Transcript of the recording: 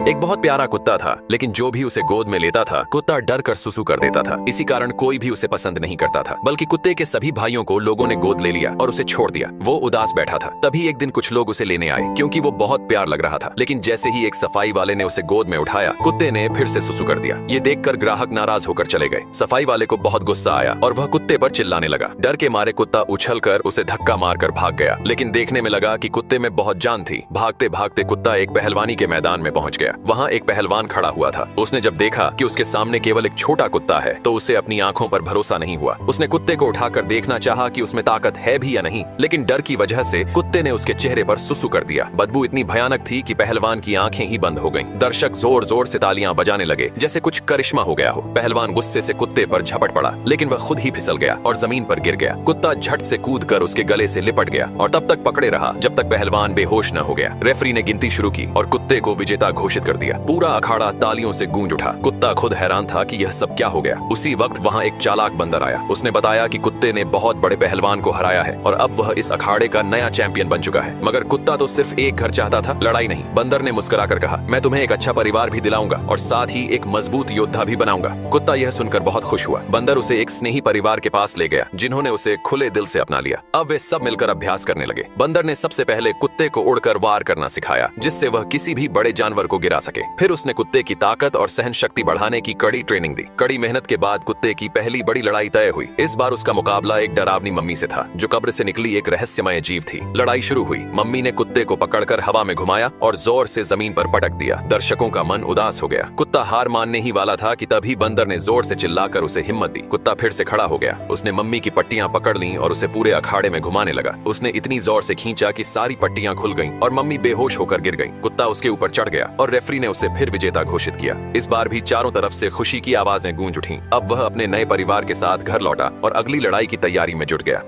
एक बहुत प्यारा कुत्ता था, लेकिन जो भी उसे गोद में लेता था कुत्ता डर कर सुसु कर देता था। इसी कारण कोई भी उसे पसंद नहीं करता था, बल्कि कुत्ते के सभी भाइयों को लोगों ने गोद ले लिया और उसे छोड़ दिया। वो उदास बैठा था। तभी एक दिन कुछ लोग उसे लेने आए, क्योंकि वो बहुत प्यार लग रहा था। लेकिन जैसे ही एक सफाई वाले ने उसे गोद में उठाया, कुत्ते ने फिर से सुसु कर दिया। ये देखकर ग्राहक नाराज होकर चले गए। सफाई वाले को बहुत गुस्सा आया और वह कुत्ते पर चिल्लाने लगा। डर के मारे कुत्ता उछलकर उसे धक्का मारकर भाग गया, लेकिन देखने में लगा कि कुत्ते में बहुत जान थी। भागते भागते कुत्ता एक पहलवानी के मैदान में पहुंच गया। वहां एक पहलवान खड़ा हुआ था। उसने जब देखा कि उसके सामने केवल एक छोटा कुत्ता है, तो उसे अपनी आंखों पर भरोसा नहीं हुआ। उसने कुत्ते को उठाकर देखना चाहा कि उसमें ताकत है भी या नहीं, लेकिन डर की वजह से कुत्ते ने उसके चेहरे पर सुसु कर दिया। बदबू इतनी भयानक थी कि पहलवान की आंखें ही बंद हो गईं। दर्शक जोर जोर से तालियां बजाने लगे, जैसे कुछ करिश्मा हो गया हो। पहलवान गुस्से से कुत्ते पर झपट पड़ा, लेकिन वह खुद ही फिसल गया और जमीन पर गिर गया। कुत्ता झट से कूदकर उसके गले से लिपट गया और तब तक पकड़े रहा जब तक पहलवान बेहोश न हो गया। रेफरी ने गिनती शुरू की और कुत्ते को विजेता घोषित कर दिया। पूरा अखाड़ा तालियों से गूंज उठा। कुत्ता खुद हैरान था कि यह सब क्या हो गया। उसी वक्त वहां एक चालाक बंदर आया। उसने बताया कि कुत्ते ने बहुत बड़े पहलवान को हराया है और अब वह इस अखाड़े का नया चैंपियन बन चुका है। मगर कुत्ता तो सिर्फ एक घर चाहता था, लड़ाई नहीं। बंदर ने मुस्कुराकर कहा, मैं तुम्हें एक अच्छा परिवार भी दिलाऊंगा और साथ ही एक मजबूत योद्धा भी बनाऊंगा। कुत्ता यह सुनकर बहुत खुश हुआ। बंदर उसे एक स्नेही परिवार के पास ले गया, जिन्होंने उसे खुले दिल से अपना लिया। अब वे सब मिलकर अभ्यास करने लगे। बंदर ने सबसे पहले कुत्ते को उड़कर वार करना सिखाया, जिससे वह किसी भी बड़े जानवर को गिरा सके। फिर उसने कुत्ते की ताकत और सहन शक्ति बढ़ाने की कड़ी ट्रेनिंग दी। कड़ी मेहनत के बाद कुत्ते की पहली बड़ी लड़ाई तय हुई। इस बार उसका मुकाबला एक डरावनी मम्मी से था, जो कब्र से निकली एक रहस्यमय जीव थी। लड़ाई शुरू हुई। मम्मी ने कुत्ते को पकड़कर हवा में घुमाया और जोर से जमीन पर पटक दिया। दर्शकों का मन उदास हो गया। कुत्ता हार मानने ही वाला था कि तभी बंदर ने जोर से चिल्लाकर उसे हिम्मत दी। कुत्ता फिर से खड़ा हो गया। उसने मम्मी की पट्टियां पकड़ लीं और उसे पूरे अखाड़े में घुमाने लगा। उसने इतनी जोर से खींचा कि सारी पट्टियां खुल गईं और मम्मी बेहोश होकर गिर गई। कुत्ता उसके ऊपर चढ़ गया और रेफरी ने उसे फिर विजेता घोषित किया। इस बार भी चारों तरफ से खुशी की आवाजें गूंज उठीं। अब वह अपने नए परिवार के साथ घर लौटा और अगली लड़ाई की तैयारी में जुट गया।